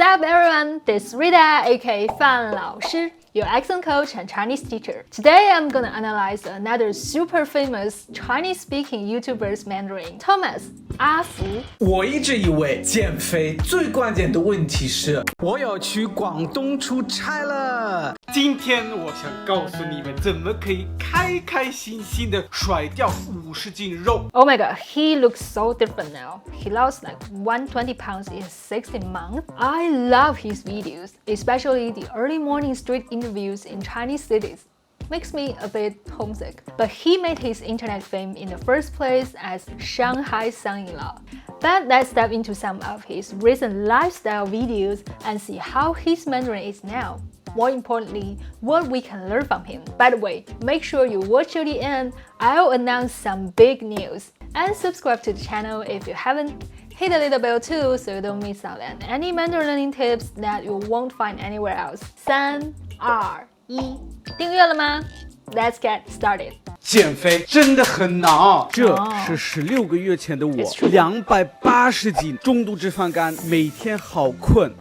up, everyone? This is Rita, aka 范老师, your accent coach and Chinese teacher. Today, I'm gonna analyze another super famous Chinese-speaking YouTuber's Mandarin, Thomas 阿福。我一直以为减肥最关键的问题是，我要去广东出差了。今天我想告诉你们，怎么可以开开心心的甩掉50斤肉。Oh my god, he looks so different now. He lost like 120 pounds in 16 months. I love his videos, especially the early morning street interviews in Chinese cities. Makes me a bit homesick. But he made his internet fame in the first place as Shanghai son-in-law. But let's dive into some of his recent lifestyle videos and see how his Mandarin is now. More importantly, what we can learn from him. By the way, make sure you watch till the end. I'll announce some big news. And subscribe to the channel if you haven't. Hit the little bell too so you don't miss out on any Mandarin learning tips that you won't find anywhere else. 3、2、1，订阅了吗 ？Let's get started. 减肥真的很难啊！这是16个月前的我，280斤，中度脂肪肝，每天好困。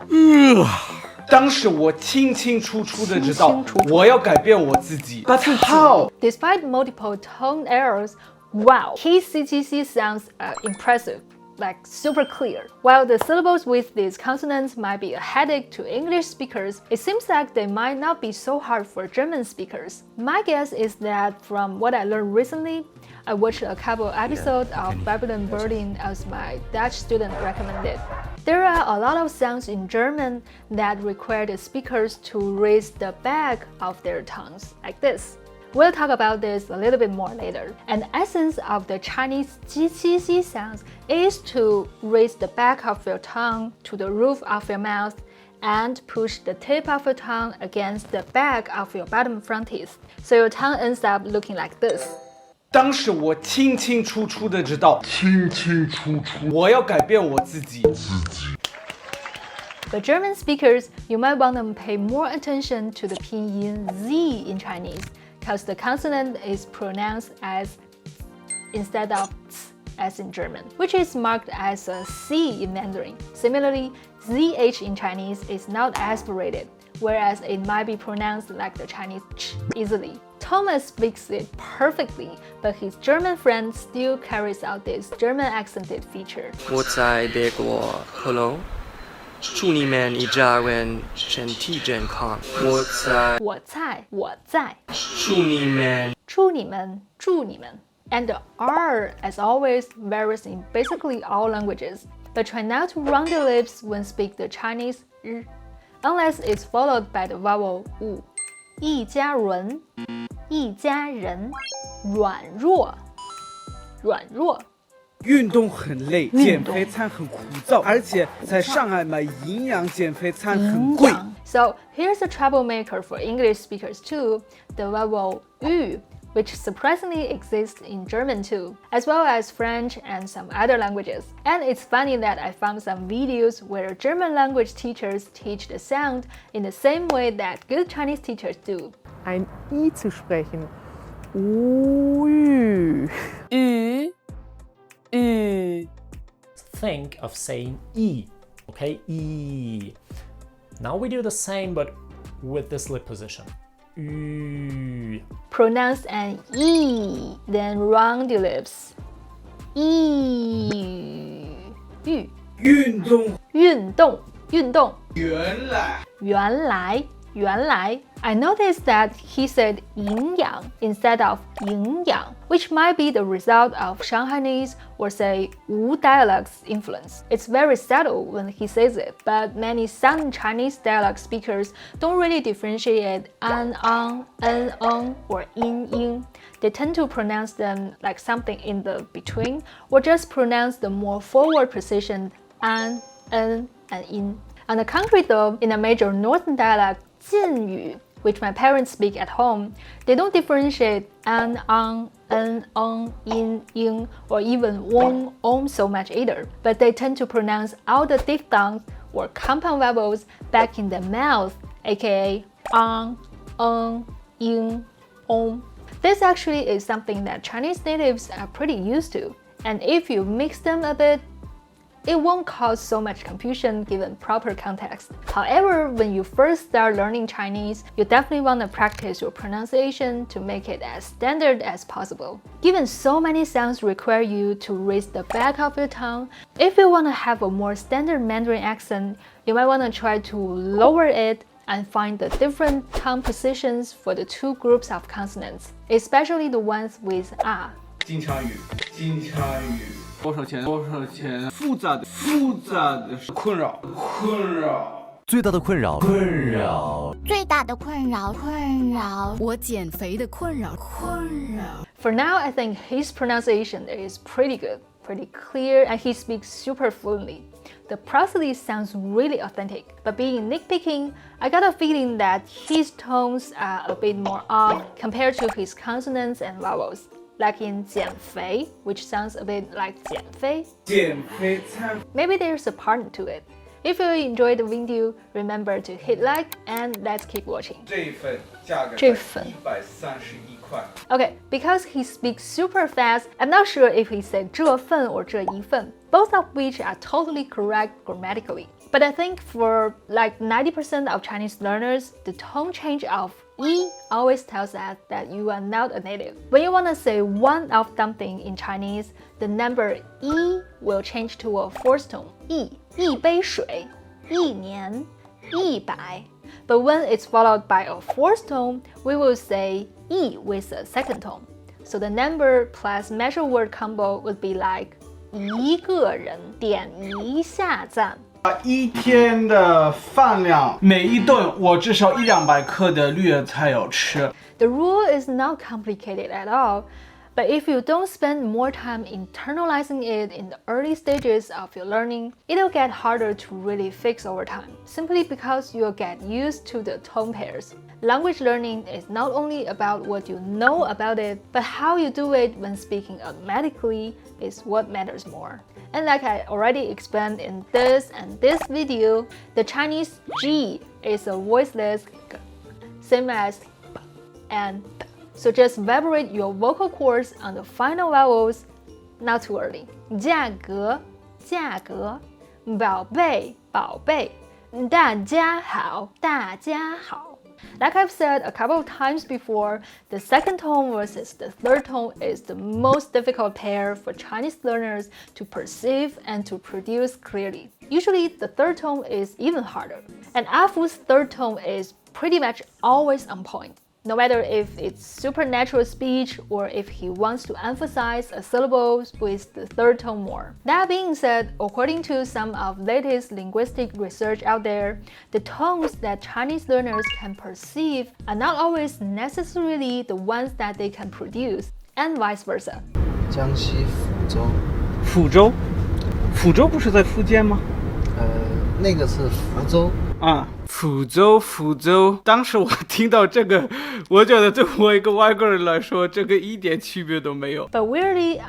当时我清清楚楚的知道，我要改变我自己。But how? Despite multiple tone errors, wow, his CTC sounds impressive. Like super clear. While the syllables with these consonants might be a headache to English speakers, it seems like they might not be so hard for German speakers. My guess is that from what I learned recently, I watched a couple episodes of Babylon Berlin as my Dutch student recommended. There are a lot of sounds in German that require the speakers to raise the back of their tongues, like this. We'll talk about this a little bit more later. An essence of the Chinese GCC sounds is to raise the back of your tongue to the roof of your mouth and push the tip of your tongue against the back of your bottom front teeth. So your tongue ends up looking like this. 当时我清清楚楚的知道，我要改变我自己。For German speakers, you might want to pay more attention to the pinyin Z in Chinese, because the consonant is pronounced as instead of ts as in German, which is marked as a C in Mandarin. Similarly, ZH in Chinese is not aspirated, whereas it might be pronounced like the Chinese ch easily. Thomas speaks it perfectly, but his German friend still carries out this German accented feature. 我在德国Hello，祝你们一家人身体健康。我在祝你们 And the R, as always, varies in basically all languages. But try not to round your lips when speak the Chinese R, unless it's followed by the vowel U. 一家人软弱运动很累，减肥餐很枯燥，而且在上海买营养减肥餐很贵。So here's a troublemaker for English speakers too, the vowel Ü, which surprisingly exists in German too, as well as French and some other languages. And it's funny that I found some videos where German language teachers teach the sound in the same way that good Chinese teachers do. Ein I zu sprechen. Ü. Think of saying E, okay? E. Now we do the same but with this lip position. Ü. Pronounce an E, then round your lips. E. 运动原来 I noticed that he said 营养 instead of 营养, which might be the result of Shanghainese or say Wu dialect's influence. It's very subtle when he says it, but many Southern Chinese dialect speakers don't really differentiate an, or in. They tend to pronounce them like something in the between, or just pronounce the more forward precision an, and in. On the contrary though, in a major northern dialect, 晋语, which my parents speak at home, they don't differentiate an, in, or even so much either, but they tend to pronounce all the diphthongs or compound vowels back in the mouth, aka in, This actually is something that Chinese natives are pretty used to, and if you mix them a bit, it won't cause so much confusion given proper context. However, when you first start learning Chinese, you definitely want to practice your pronunciation to make it as standard as possible. Given so many sounds require you to raise the back of your tongue, if you want to have a more standard Mandarin accent, you might want to try to lower it and find the different tongue positions for the two groups of consonants, especially the ones with ah. 金枪鱼，金枪鱼，多少钱？多少钱？复杂的困扰，最大的困扰，我减肥的困扰。For now, I think his pronunciation is pretty good, pretty clear, and he speaks super fluently. The prosody sounds really authentic, but being nitpicking, I got a feeling that his tones are a bit more off compared to his consonants and vowels. Like in 减肥, which sounds a bit like 减肥. 减肥餐。 Maybe there's a pattern to it. If you enjoyed the video, remember to hit like and let's keep watching. 这一份价格131块。 Okay, because he speaks super fast, I'm not sure if he said 这份 or 这一份, both of which are totally correct grammatically. But I think for like 90% of Chinese learners, the tone change of yi always tells us that you are not a native. When you want to say one of something in Chinese, the number yi will change to a fourth tone. Yi, 一杯水, 一年, 100. But when it's followed by a fourth tone, we will say yi with a second tone. So the number plus measure word combo would be like 一个人点一下赞。一天的饭量，每一顿我至少100-200克的粤菜要吃。 The rule is not complicated at all, but if you don't spend more time internalizing it in the early stages of your learning, it'll get harder to really fix over time, simply because you'll get used to the tone pairs. Language learning is not only about what you know about it, but how you do it when speaking automatically is what matters more. And like I already explained in this and this video, the Chinese G is a voiceless G, same as P and P. So just vibrate your vocal cords on the final vowels, not too early. 价格, 价格, 宝贝, 宝贝, 大家好, 大家好. Like I've said a couple of times before, the second tone versus the third tone is the most difficult pair for Chinese learners to perceive and to produce clearly. Usually, the third tone is even harder. And Afu's third tone is pretty much always on point. No matter if it's supernatural speech or if he wants to emphasize a syllable with the third tone more. That being said, according to some of latest linguistic research out there, the tones that Chinese learners can perceive are not always necessarily the ones that they can produce, and vice versa. 江西福州。福州？福州不是在福建吗？那个是福州。啊，福州。当时我听到这个，我觉得对我一个外国人来说，这个一点区别都没有。 But weirdly,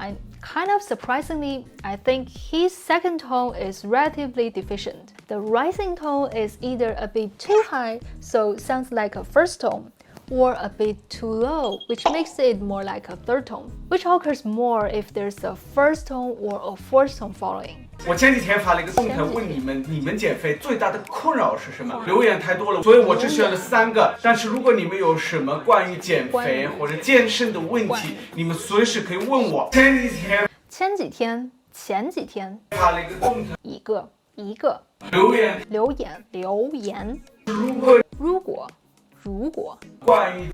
kind of surprisingly, I think his second tone is relatively deficient. The rising tone is either a bit too high, so it sounds like a first tone, or a bit too low, which makes it more like a third tone, which occurs more if there's a first tone or a fourth tone following. 我前几天发了一个动态问你们减肥最大的困扰是什么？留言太多了，所以我只选了3个。但是如果你们有什么关于减肥或者健身的问题，你们随时可以问我。前几天发了一个动态，一个留言如果关于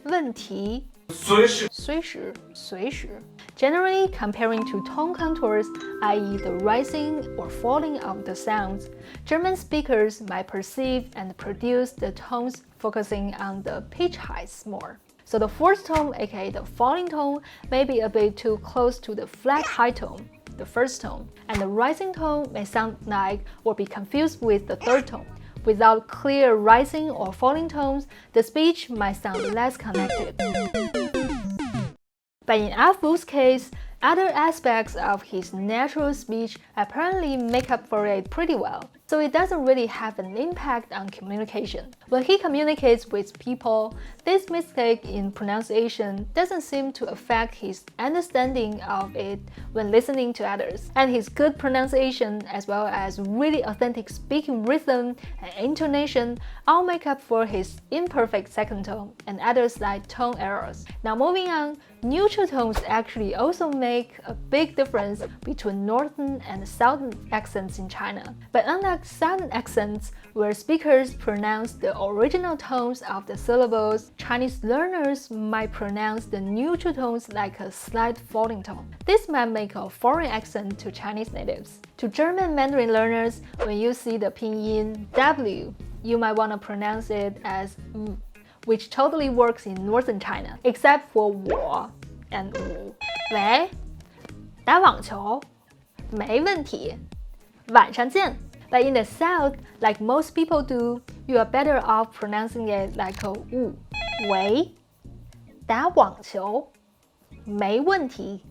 问题随时 Generally, comparing to tone contours, i.e. the rising or falling of the sounds, German speakers might perceive and produce the tones focusing on the pitch heights more. So the fourth tone, aka the falling tone, may be a bit too close to the flat high tone, the first tone, and the rising tone may sound like or be confused with the third tone. Without clear rising or falling tones, the speech might sound less connected. But in Afu's case, other aspects of his natural speech apparently make up for it pretty well. so it doesn't really have an impact on communication. When he communicates with people, this mistake in pronunciation doesn't seem to affect his understanding of it when listening to others. And his good pronunciation, as well as really authentic speaking rhythm and intonation, all make up for his imperfect second tone and other slight tone errors. Now moving on, neutral tones actually also make a big difference between northern and southern accents in China. But unlike southern accents, where speakers pronounce the original tones of the syllables, Chinese learners might pronounce the neutral tones like a slight falling tone. This might make a foreign accent to Chinese natives. To German Mandarin learners, when you see the pinyin W, you might want to pronounce it as which totally works in northern China, except for 我 and 五。喂，打网球？没问题，晚上见。But in the south, like most people do, you are better off pronouncing it like a 五。喂，打网球？没问题，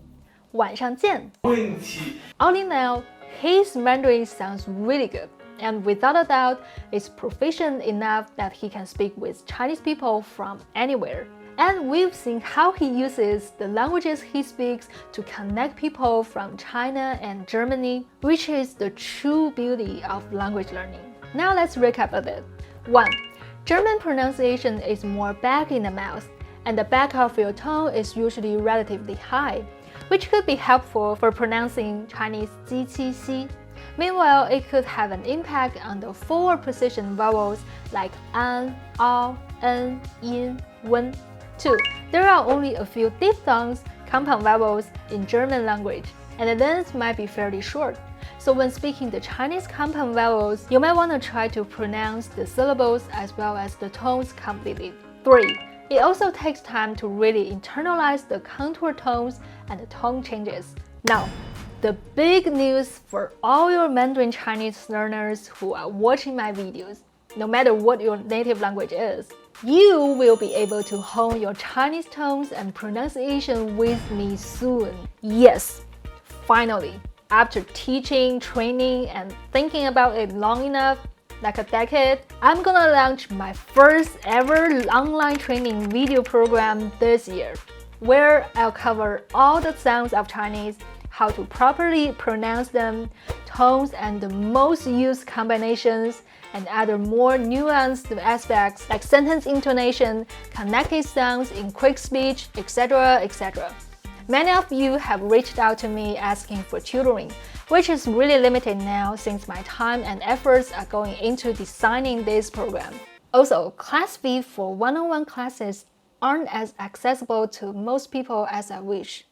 晚上见。All in all, his Mandarin sounds really good. And without a doubt, is proficient enough that he can speak with Chinese people from anywhere. And we've seen how he uses the languages he speaks to connect people from China and Germany, which is the true beauty of language learning. Now let's recap a bit. 1. German pronunciation is more back in the mouth, and the back of your tongue is usually relatively high, which could be helpful for pronouncing Chinese 机器西. Meanwhile, it could have an impact on the forward position vowels like an, ao, en, yin, wen. 2. There are only a few diphthongs, compound vowels, in German language, and the length might be fairly short. So when speaking the Chinese compound vowels, you might want to try to pronounce the syllables as well as the tones completely. 3. It also takes time to really internalize the contour tones and the tone changes. Now, the big news for all your Mandarin Chinese learners who are watching my videos, no matter what your native language is, you will be able to hone your Chinese tones and pronunciation with me soon. Yes, finally, after teaching, training, and thinking about it long enough, like a decade, I'm gonna launch my first ever online training video program this year, where I'll cover all the sounds of Chinese, how to properly pronounce them, tones and the most used combinations, and other more nuanced aspects like sentence intonation, connected sounds in quick speech, etc., etc. Many of you have reached out to me asking for tutoring, which is really limited now since my time and efforts are going into designing this program. Also, class fee for one-on-one classes aren't as accessible to most people as I wish.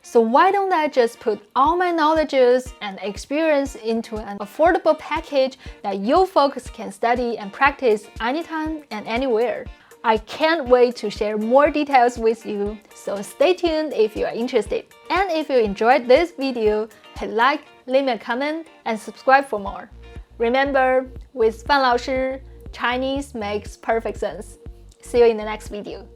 So why don't I just put all my knowledges and experience into an affordable package that you folks can study and practice anytime and anywhere? I can't wait to share more details with you, so stay tuned if you are interested. And if you enjoyed this video, hit like, leave me a comment, and subscribe for more. Remember, with 范老师, Chinese makes perfect sense. See you in the next video.